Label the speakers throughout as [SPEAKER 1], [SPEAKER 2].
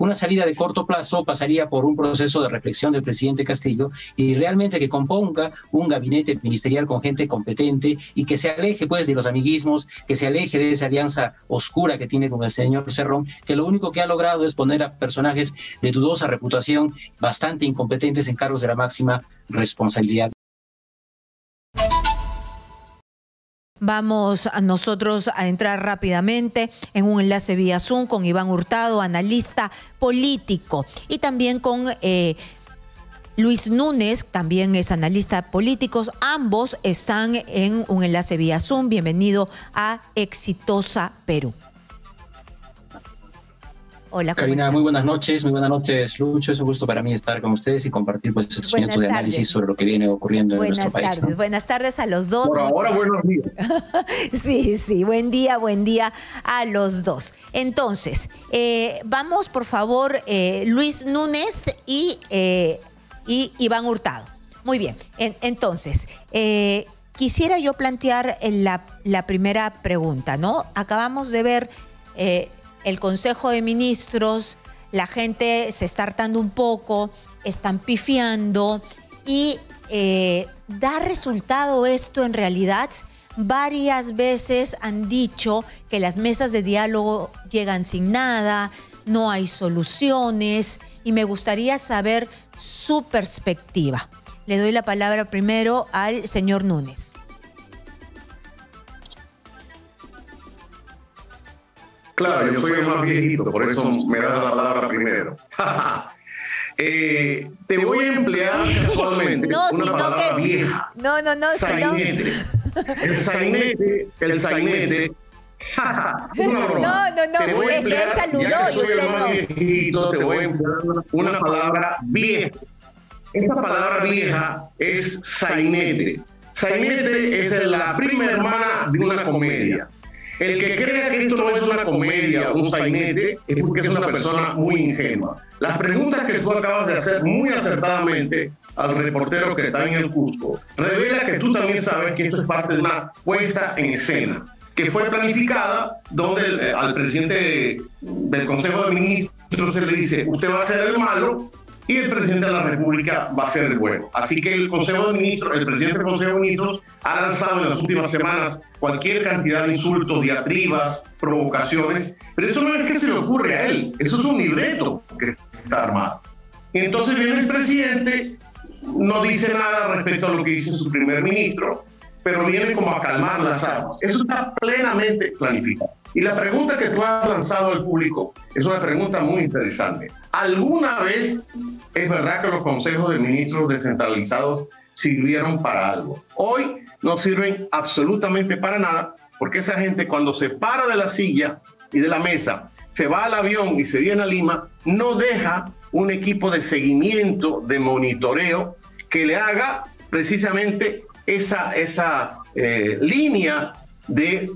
[SPEAKER 1] una salida de corto plazo pasaría por un proceso de reflexión del presidente Castillo y realmente que componga un gabinete ministerial con gente competente y que se aleje pues de los amiguismos, que se aleje de esa alianza oscura que tiene con el señor Cerrón, que lo único que ha logrado es poner a personajes de dudosa reputación, bastante incompetentes en cargos de la máxima responsabilidad.
[SPEAKER 2] Vamos a nosotros a entrar rápidamente en un enlace vía Zoom con Iván Hurtado, analista político, y también con Luis Núñez, también es analista político. Ambos están en un enlace vía Zoom. Bienvenido a Exitosa Perú. Hola,
[SPEAKER 1] Karina, muy buenas noches, Lucho. Es un gusto para mí estar con ustedes y compartir pues estos minutos de análisis sobre lo que viene ocurriendo en nuestro país, ¿no?
[SPEAKER 2] Buenas tardes a los dos.
[SPEAKER 3] Por ahora, buenos días.
[SPEAKER 2] Sí, buen día a los dos. Entonces, vamos por favor, Luis Núñez y Iván Hurtado. Muy bien, entonces, quisiera yo plantear la primera pregunta, ¿no? Acabamos de ver el Consejo de Ministros, la gente se está hartando un poco, están pifiando y ¿da resultado esto en realidad? Varias veces han dicho que las mesas de diálogo llegan sin nada, no hay soluciones y me gustaría saber su perspectiva. Le doy la palabra primero al señor Núñez.
[SPEAKER 3] Claro, yo soy el más viejito, por eso me da la palabra primero. Te voy a emplear casualmente una palabra vieja.
[SPEAKER 2] No.
[SPEAKER 3] Sainete. El sainete. Una broma.
[SPEAKER 2] No, es que él saludó y usted no.
[SPEAKER 3] Viejito, te voy a emplear una palabra vieja. Esta palabra vieja es sainete. Sainete es la prima hermana de una comedia. El que crea que esto no es una comedia, un sainete, es porque es una persona muy ingenua. Las preguntas que tú acabas de hacer muy acertadamente al reportero que está en el Cusco revela que tú también sabes que esto es parte de una puesta en escena que fue planificada, donde al presidente del Consejo de Ministros se le dice: usted va a ser el malo y el presidente de la República va a ser el bueno. Así que el presidente del Consejo de Ministros ha lanzado en las últimas semanas cualquier cantidad de insultos, diatribas, provocaciones, pero eso no es que se le ocurre a él, eso es un libreto que está armado. Y entonces viene el presidente, no dice nada respecto a lo que dice su primer ministro, pero viene como a calmar las aguas. Eso está plenamente planificado. Y la pregunta que tú has lanzado al público es una pregunta muy interesante. ¿Alguna vez es verdad que los consejos de ministros descentralizados sirvieron para algo? Hoy no sirven absolutamente para nada, porque esa gente, cuando se para de la silla y de la mesa, se va al avión y se viene a Lima, no deja un equipo de seguimiento, de monitoreo, que le haga precisamente esa línea de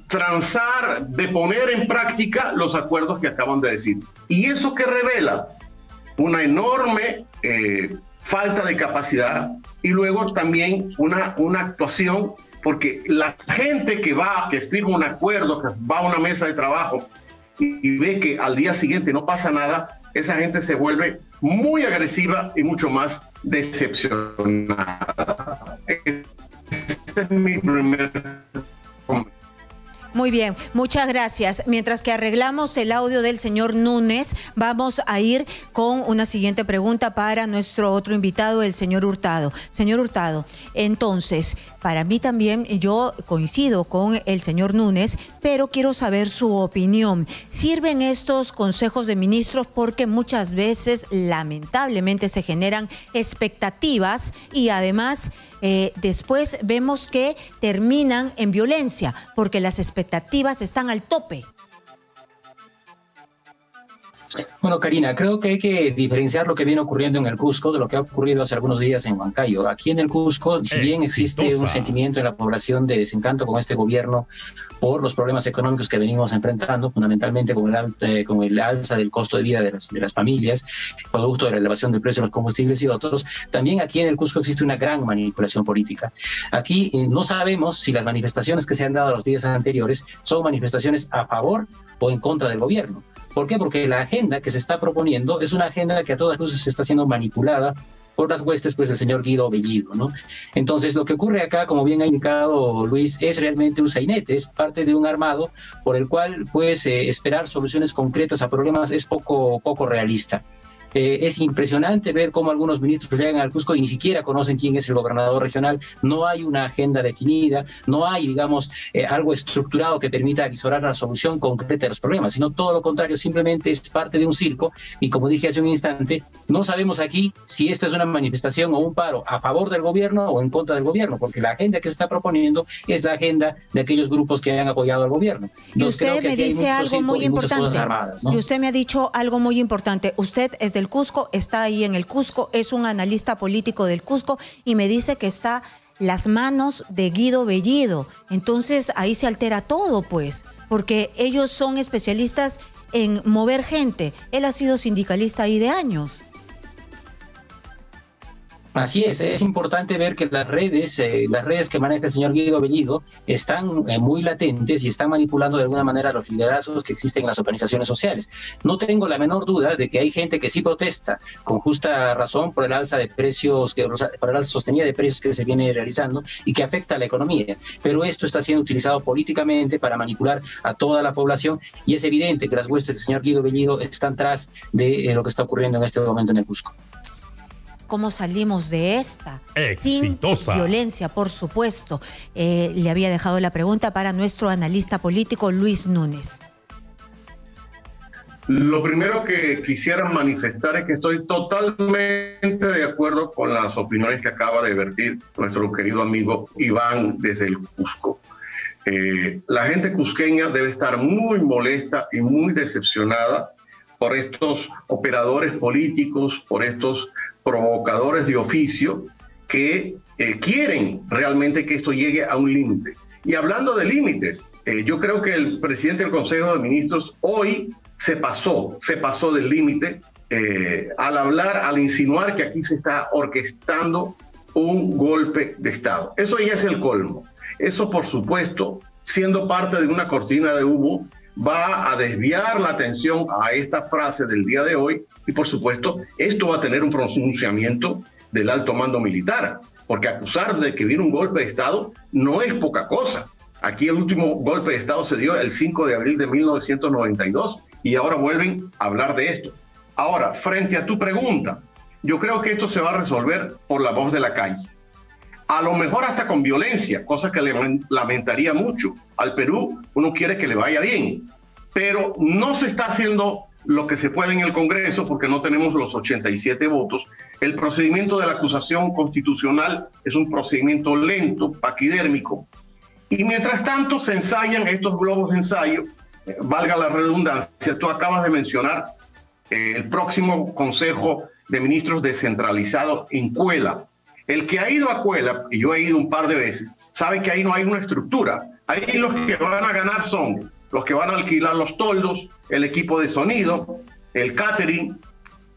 [SPEAKER 3] transar, de poner en práctica los acuerdos que acaban de decir. Y eso que revela una enorme falta de capacidad y luego también una actuación, porque la gente que firma un acuerdo, que va a una mesa de trabajo y ve que al día siguiente no pasa nada, esa gente se vuelve muy agresiva y mucho más decepcionada. Este es mi primer comentario.
[SPEAKER 2] Muy bien, muchas gracias. Mientras que arreglamos el audio del señor Núñez, vamos a ir con una siguiente pregunta para nuestro otro invitado, el señor Hurtado. Señor Hurtado, entonces, para mí también, yo coincido con el señor Núñez, pero quiero saber su opinión. ¿Sirven estos consejos de ministros? Porque muchas veces, lamentablemente, se generan expectativas y además después vemos que terminan en violencia, porque las expectativas están al tope.
[SPEAKER 1] Bueno, Karina, creo que hay que diferenciar lo que viene ocurriendo en el Cusco de lo que ha ocurrido hace algunos días en Huancayo. Aquí en el Cusco, si bien existe un sentimiento en la población de desencanto con este gobierno por los problemas económicos que venimos enfrentando, fundamentalmente con el alza del costo de vida de las familias, producto de la elevación del precio de los combustibles y otros, también aquí en el Cusco existe una gran manipulación política. Aquí no sabemos si las manifestaciones que se han dado los días anteriores son manifestaciones a favor o en contra del gobierno. ¿Por qué? Porque la agenda que se está proponiendo es una agenda que a todas luces está siendo manipulada por las huestes pues del señor Guido Bellido, ¿no? Entonces, lo que ocurre acá, como bien ha indicado Luis, es realmente un sainete, es parte de un armado por el cual pues esperar soluciones concretas a problemas es poco realista. Es impresionante ver cómo algunos ministros llegan al Cusco y ni siquiera conocen quién es el gobernador regional. No hay una agenda definida, no hay, digamos, algo estructurado que permita avisorar la solución concreta de los problemas, sino todo lo contrario, simplemente es parte de un circo. Y como dije hace un instante, no sabemos aquí si esto es una manifestación o un paro a favor del gobierno o en contra del gobierno, porque la agenda que se está proponiendo es la agenda de aquellos grupos que han apoyado al gobierno.
[SPEAKER 2] Y usted me dice algo muy importante.
[SPEAKER 1] Armadas, ¿no?
[SPEAKER 2] Y usted me ha dicho algo muy importante. Usted es del Cusco, está ahí en el Cusco, es un analista político del Cusco y me dice que está las manos de Guido Bellido. Entonces ahí se altera todo, pues, porque ellos son especialistas en mover gente. Él ha sido sindicalista ahí de años.
[SPEAKER 1] Así es importante ver que las redes que maneja el señor Guido Bellido están muy latentes y están manipulando de alguna manera los liderazgos que existen en las organizaciones sociales. No tengo la menor duda de que hay gente que sí protesta con justa razón por el alza de precios, por el alza sostenida de precios que se viene realizando y que afecta a la economía. Pero esto está siendo utilizado políticamente para manipular a toda la población y es evidente que las huestes del señor Guido Bellido están tras de lo que está ocurriendo en este momento en el Cusco.
[SPEAKER 2] ¿Cómo salimos de esta?
[SPEAKER 4] Exitosa.
[SPEAKER 2] Sin violencia, por supuesto. Le había dejado la pregunta para nuestro analista político Luis Núñez.
[SPEAKER 3] Lo primero que quisiera manifestar es que estoy totalmente de acuerdo con las opiniones que acaba de vertir nuestro querido amigo Iván desde el Cusco. La gente cusqueña debe estar muy molesta y muy decepcionada por estos operadores políticos, por estos provocadores de oficio que quieren realmente que esto llegue a un límite. Y hablando de límites, yo creo que el presidente del Consejo de Ministros hoy se pasó del límite al insinuar que aquí se está orquestando un golpe de Estado. Eso ya es el colmo. Eso, por supuesto, siendo parte de una cortina de humo, va a desviar la atención a esta frase del día de hoy y, por supuesto, esto va a tener un pronunciamiento del alto mando militar, porque acusar de que viene un golpe de Estado no es poca cosa. Aquí el último golpe de Estado se dio el 5 de abril de 1992 y ahora vuelven a hablar de esto. Ahora, frente a tu pregunta, yo creo que esto se va a resolver por la voz de la calle. A lo mejor hasta con violencia, cosa que le lamentaría mucho. Al Perú uno quiere que le vaya bien, pero no se está haciendo lo que se puede en el Congreso porque no tenemos los 87 votos. El procedimiento de la acusación constitucional es un procedimiento lento, paquidérmico. Y mientras tanto se ensayan estos globos de ensayo, valga la redundancia. Tú acabas de mencionar el próximo Consejo de Ministros descentralizado en Cuela. El que ha ido a Cuela, y yo he ido un par de veces, sabe que ahí no hay una estructura. Ahí los que van a ganar son los que van a alquilar los toldos, el equipo de sonido, el catering,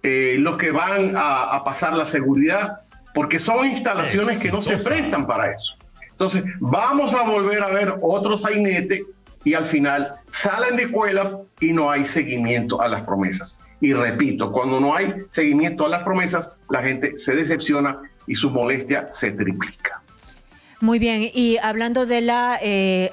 [SPEAKER 3] los que van a pasar la seguridad, porque son instalaciones que no se prestan para eso. Entonces, vamos a volver a ver otro sainete y al final salen de Cuela y no hay seguimiento a las promesas. Y repito, cuando no hay seguimiento a las promesas, la gente se decepciona y su molestia se triplica.
[SPEAKER 2] Muy bien, y hablando de la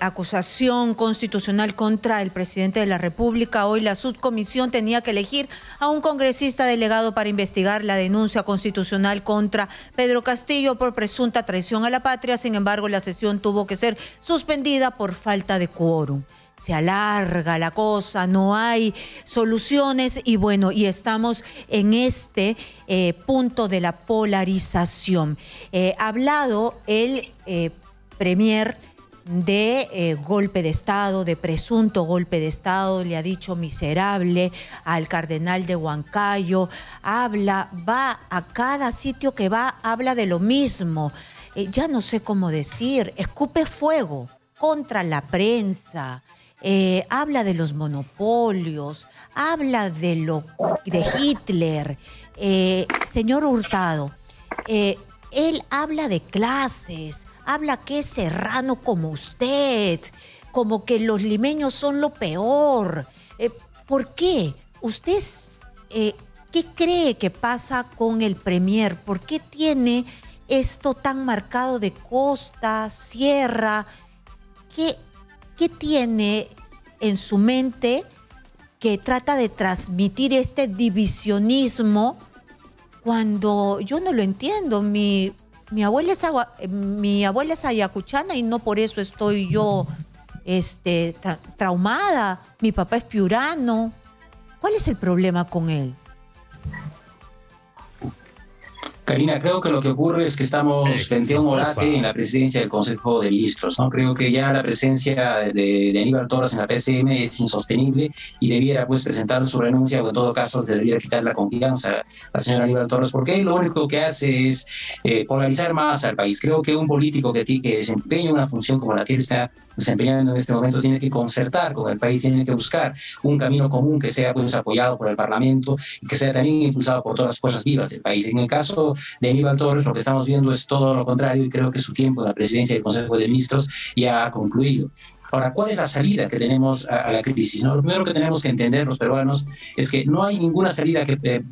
[SPEAKER 2] acusación constitucional contra el presidente de la República, hoy la subcomisión tenía que elegir a un congresista delegado para investigar la denuncia constitucional contra Pedro Castillo por presunta traición a la patria. Sin embargo, la sesión tuvo que ser suspendida por falta de quórum. Se alarga la cosa, no hay soluciones y bueno, y estamos en este punto de la polarización. Ha hablado el premier de golpe de Estado, de presunto golpe de Estado, le ha dicho miserable al cardenal de Huancayo, va a cada sitio que va, habla de lo mismo. Ya no sé cómo decir, escupe fuego contra la prensa. Habla de los monopolios, habla de Hitler. Señor Hurtado, él habla de clases, habla que es serrano como usted, como que los limeños son lo peor. ¿Por qué? ¿Usted qué cree que pasa con el Premier? ¿Por qué tiene esto tan marcado de costa, sierra? ¿Qué tiene en su mente que trata de transmitir este divisionismo cuando yo no lo entiendo? Mi abuela es ayacuchana y no por eso estoy yo traumada. Mi papá es piurano. ¿Cuál es el problema con él?
[SPEAKER 1] Karina, creo que lo que ocurre es que estamos frente a un debate en la presidencia del Consejo de Ministros, ¿no? Creo que ya la presencia de Aníbal Torres en la PCM es insostenible y debiera pues presentar su renuncia, o en todo caso se debiera quitar la confianza al señor Aníbal Torres, porque lo único que hace es polarizar más al país. Creo que un político que desempeña una función como la que él está desempeñando en este momento tiene que concertar con el país, tiene que buscar un camino común que sea pues apoyado por el Parlamento y que sea también impulsado por todas las fuerzas vivas del país. En el caso de Aníbal Torres, lo que estamos viendo es todo lo contrario y creo que su tiempo en la presidencia del Consejo de Ministros ya ha concluido. Ahora, ¿cuál es la salida que tenemos a la crisis? ¿No? Lo primero que tenemos que entender los peruanos es que no hay ninguna salida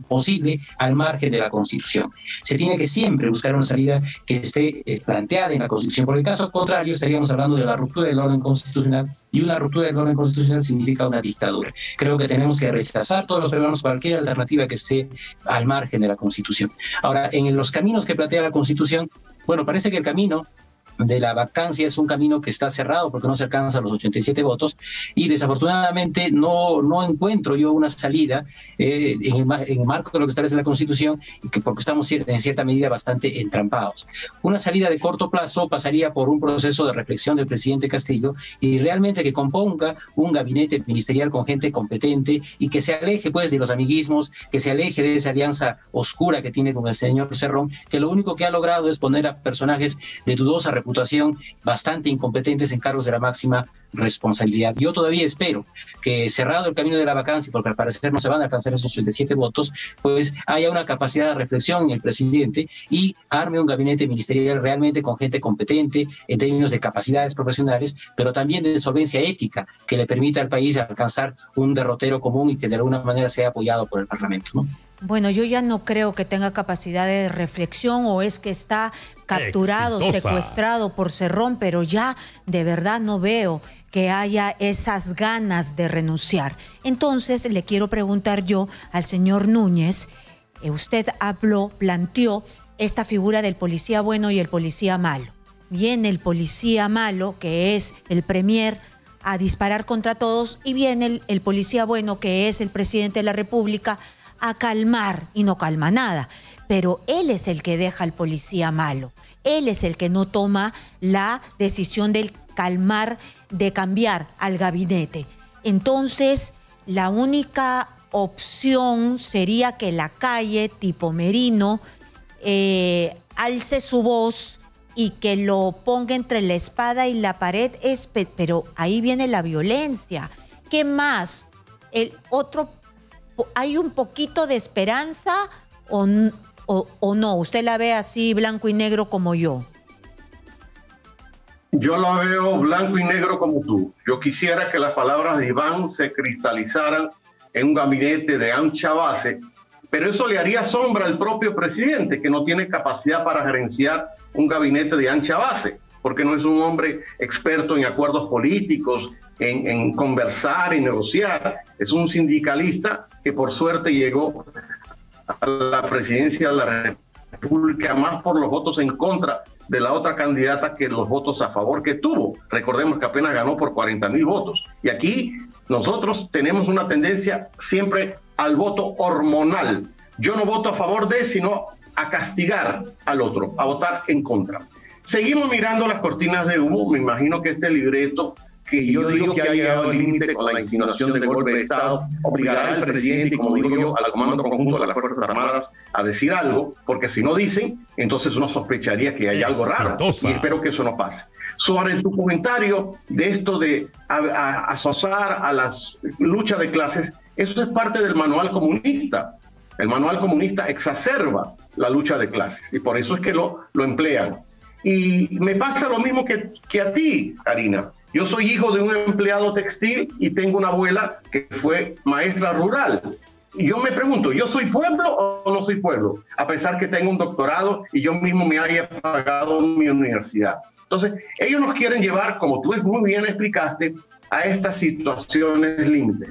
[SPEAKER 1] posible al margen de la Constitución. Se tiene que siempre buscar una salida que esté planteada en la Constitución, porque en caso contrario estaríamos hablando de la ruptura del orden constitucional y una ruptura del orden constitucional significa una dictadura. Creo que tenemos que rechazar todos los peruanos cualquier alternativa que esté al margen de la Constitución. Ahora, en los caminos que plantea la Constitución, bueno, parece que el camino de la vacancia es un camino que está cerrado porque no se alcanzan los 87 votos y desafortunadamente no encuentro yo una salida en el marco de lo que establece la Constitución, porque estamos en cierta medida bastante entrampados. Una salida de corto plazo pasaría por un proceso de reflexión del presidente Castillo y realmente que componga un gabinete ministerial con gente competente y que se aleje pues de los amiguismos, que se aleje de esa alianza oscura que tiene con el señor Cerrón, que lo único que ha logrado es poner a personajes de dudosa reputación bastante incompetentes en cargos de la máxima responsabilidad. Yo todavía espero que, cerrado el camino de la vacancia, porque al parecer no se van a alcanzar esos 87 votos, pues haya una capacidad de reflexión en el presidente y arme un gabinete ministerial realmente con gente competente en términos de capacidades profesionales, pero también de solvencia ética que le permita al país alcanzar un derrotero común y que de alguna manera sea apoyado por el Parlamento, ¿no?
[SPEAKER 2] Bueno, yo ya no creo que tenga capacidad de reflexión o es que está capturado, secuestrado por Cerrón, pero ya de verdad no veo que haya esas ganas de renunciar. Entonces le quiero preguntar yo al señor Núñez, usted planteó esta figura del policía bueno y el policía malo. Viene el policía malo, que es el Premier, a disparar contra todos, y viene el policía bueno, que es el presidente de la República, a calmar, y no calma nada. Pero él es el que deja al policía malo. Él es el que no toma la decisión de calmar, de cambiar al gabinete. Entonces, la única opción sería que la calle, tipo Merino, alce su voz y que lo ponga entre la espada y la pared. Pero ahí viene la violencia. ¿Qué más? ¿Hay un poquito de esperanza o no? ¿Usted la ve así blanco y negro como yo?
[SPEAKER 3] Yo la veo blanco y negro como tú. Yo quisiera que las palabras de Iván se cristalizaran en un gabinete de ancha base, pero eso le haría sombra al propio presidente, que no tiene capacidad para gerenciar un gabinete de ancha base, porque no es un hombre experto en acuerdos políticos, en conversar y negociar. Es un sindicalista que por suerte llegó a la presidencia de la República más por los votos en contra de la otra candidata que los votos a favor que tuvo. Recordemos que apenas ganó por 40.000 votos. Y aquí nosotros tenemos una tendencia siempre al voto hormonal. Yo no voto a favor de, sino a castigar al otro, a votar en contra. Seguimos mirando las cortinas de humo. Me imagino que este libreto, que yo digo que ha llegado al límite con la insinuación del golpe de Estado, obligará al presidente y, como digo yo, al Comando Conjunto de las Fuerzas Armadas a decir algo, porque si no dicen, entonces uno sospecharía que hay algo raro, y espero que eso no pase. Sobre tu comentario de esto de asociar a las luchas de clases, eso es parte del manual comunista. El manual comunista exacerba la lucha de clases, y por eso es que lo emplean. Y me pasa lo mismo que a ti, Karina. Yo soy hijo de un empleado textil y tengo una abuela que fue maestra rural. Y yo me pregunto, ¿yo soy pueblo o no soy pueblo? A pesar que tengo un doctorado y yo mismo me haya pagado mi universidad. Entonces, ellos nos quieren llevar, como tú muy bien explicaste, a estas situaciones límites.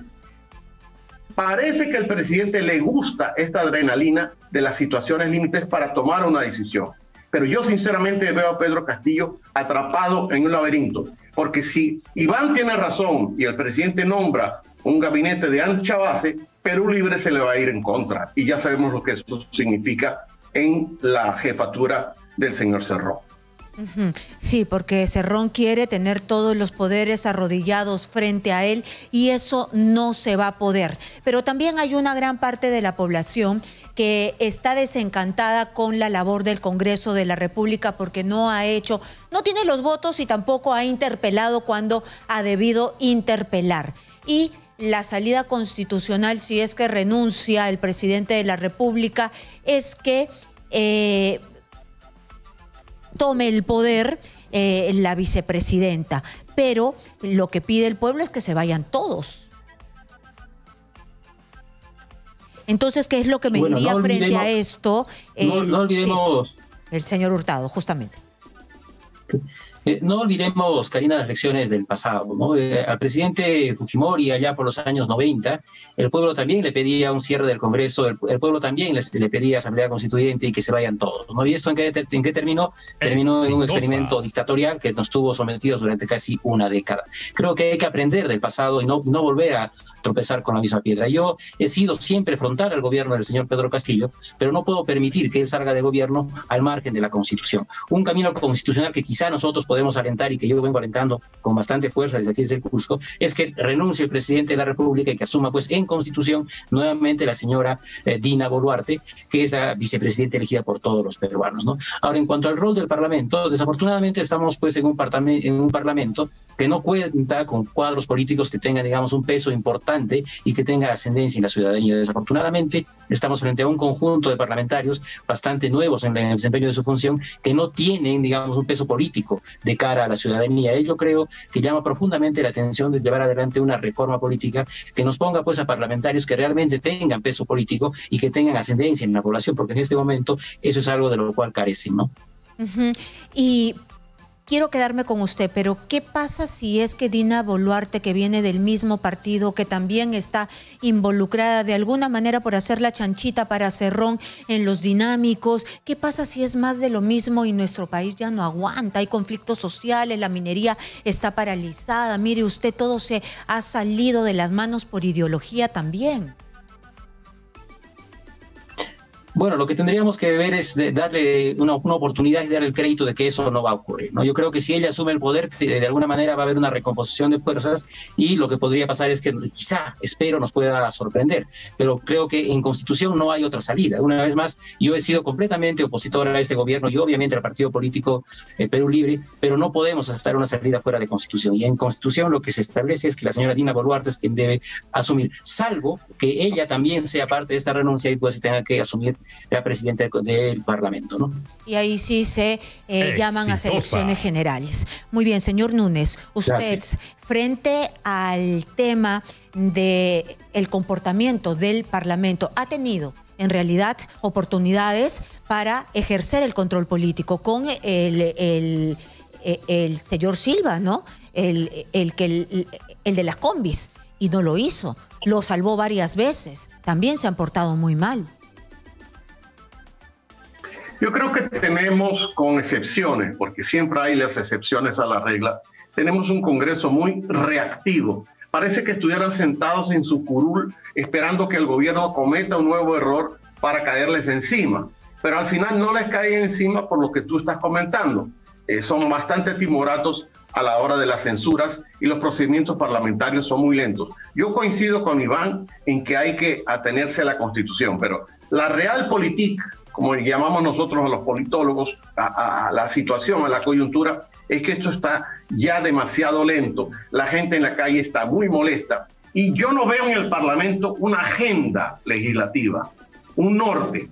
[SPEAKER 3] Parece que al presidente le gusta esta adrenalina de las situaciones límites para tomar una decisión. Pero yo sinceramente veo a Pedro Castillo atrapado en un laberinto. Porque si Iván tiene razón y el presidente nombra un gabinete de ancha base, Perú Libre se le va a ir en contra. Y ya sabemos lo que eso significa en la jefatura del señor Cerrón.
[SPEAKER 2] Sí, porque Cerrón quiere tener todos los poderes arrodillados frente a él y eso no se va a poder. Pero también hay una gran parte de la población que está desencantada con la labor del Congreso de la República porque no tiene los votos y tampoco ha interpelado cuando ha debido interpelar. Y la salida constitucional, si es que renuncia el presidente de la República, es que tome el poder la vicepresidenta. Pero lo que pide el pueblo es que se vayan todos. Entonces, ¿qué es lo que me diría frente a esto?
[SPEAKER 1] No olvidemos...
[SPEAKER 2] el señor Hurtado, justamente.
[SPEAKER 1] No olvidemos, Karina, las lecciones del pasado, ¿no? Al presidente Fujimori, allá por los años 90, el pueblo también le pedía un cierre del Congreso, el pueblo también le pedía asamblea constituyente y que se vayan todos, ¿no? ¿Y esto en qué terminó? Terminó en un experimento dictatorial que nos tuvo sometidos durante casi una década. Creo que hay que aprender del pasado y no volver a tropezar con la misma piedra. Yo he sido siempre frontal al gobierno del señor Pedro Castillo, pero no puedo permitir que él salga de gobierno al margen de la Constitución. Un camino constitucional que quizá nosotros podemos alentar y que yo vengo alentando con bastante fuerza desde aquí, desde el Cusco, es que renuncie el presidente de la República y que asuma pues en Constitución nuevamente la señora Dina Boluarte, que es la vicepresidenta elegida por todos los peruanos, ¿no? Ahora, en cuanto al rol del Parlamento, desafortunadamente estamos pues en un Parlamento que no cuenta con cuadros políticos que tengan, digamos, un peso importante y que tenga ascendencia en la ciudadanía. Desafortunadamente estamos frente a un conjunto de parlamentarios bastante nuevos en el desempeño de su función que no tienen, digamos, un peso político de cara a la ciudadanía. Yo creo que llama profundamente la atención de llevar adelante una reforma política que nos ponga pues a parlamentarios que realmente tengan peso político y que tengan ascendencia en la población, porque en este momento eso es algo de lo cual carecen, ¿no?
[SPEAKER 2] Y quiero quedarme con usted, pero ¿qué pasa si es que Dina Boluarte, que viene del mismo partido, que también está involucrada de alguna manera por hacer la chanchita para Cerrón en los dinámicos, qué pasa si es más de lo mismo y nuestro país ya no aguanta? Hay conflictos sociales, la minería está paralizada, mire usted, todo se ha salido de las manos por ideología también.
[SPEAKER 1] Bueno, lo que tendríamos que ver es darle una oportunidad y darle el crédito de que eso no va a ocurrir, ¿no? Yo creo que si ella asume el poder, de alguna manera va a haber una recomposición de fuerzas y lo que podría pasar es que quizá, espero, nos pueda sorprender. Pero creo que en Constitución no hay otra salida. Una vez más, yo he sido completamente opositor a este gobierno y obviamente al partido político Perú Libre, pero no podemos aceptar una salida fuera de Constitución. Y en Constitución lo que se establece es que la señora Dina Boluarte es quien debe asumir, salvo que ella también sea parte de esta renuncia y pues tenga que asumir la presidenta del Parlamento, ¿no?
[SPEAKER 2] Y ahí sí se llaman a elecciones generales. Muy bien, señor Núñez, usted, gracias, frente al tema del comportamiento del Parlamento, ¿ha tenido en realidad oportunidades para ejercer el control político con el señor Silva, ¿no? El de las combis, y no lo hizo? Lo salvó varias veces. También se han portado muy mal.
[SPEAKER 3] Yo creo que tenemos, con excepciones, porque siempre hay las excepciones a la regla, tenemos un Congreso muy reactivo. Parece que estuvieran sentados en su curul esperando que el gobierno cometa un nuevo error para caerles encima. Pero al final no les cae encima por lo que tú estás comentando. Son bastante timoratos a la hora de las censuras y los procedimientos parlamentarios son muy lentos. Yo coincido con Iván en que hay que atenerse a la Constitución, pero la realpolitik, como llamamos nosotros a los politólogos, a la situación, a la coyuntura, es que esto está ya demasiado lento. La gente en la calle está muy molesta y yo no veo en el Parlamento una agenda legislativa, un norte.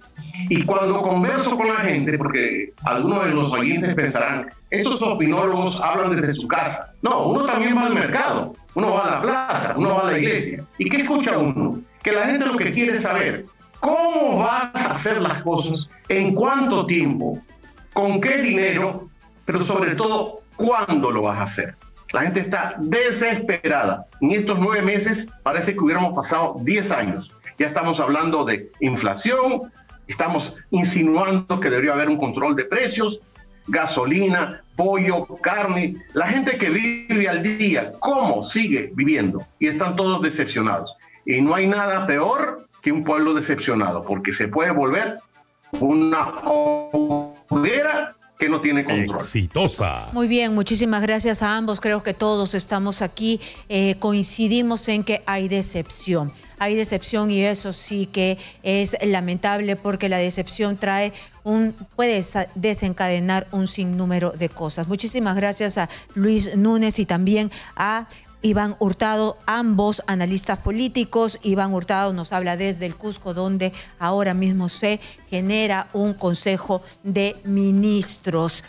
[SPEAKER 3] Y cuando converso con la gente, porque algunos de los oyentes pensarán, estos opinólogos hablan desde su casa. No, uno también va al mercado, uno va a la plaza, uno va a la iglesia. ¿Y qué escucha uno? Que la gente lo que quiere es saber cómo vas a hacer las cosas, en cuánto tiempo, con qué dinero, pero sobre todo, cuándo lo vas a hacer. La gente está desesperada. En estos 9 meses parece que hubiéramos pasado 10 años. Ya estamos hablando de inflación, estamos insinuando que debería haber un control de precios, gasolina, pollo, carne. La gente que vive al día, ¿cómo sigue viviendo? Y están todos decepcionados. Y no hay nada peor que un pueblo decepcionado, porque se puede volver una hoguera que no tiene control.
[SPEAKER 4] Exitosa.
[SPEAKER 2] Muy bien, muchísimas gracias a ambos. Creo que todos estamos aquí, coincidimos en que hay decepción. Hay decepción y eso sí que es lamentable porque la decepción puede desencadenar un sinnúmero de cosas. Muchísimas gracias a Luis Núñez y también a Iván Hurtado, ambos analistas políticos. Iván Hurtado nos habla desde el Cusco, donde ahora mismo se genera un Consejo de Ministros.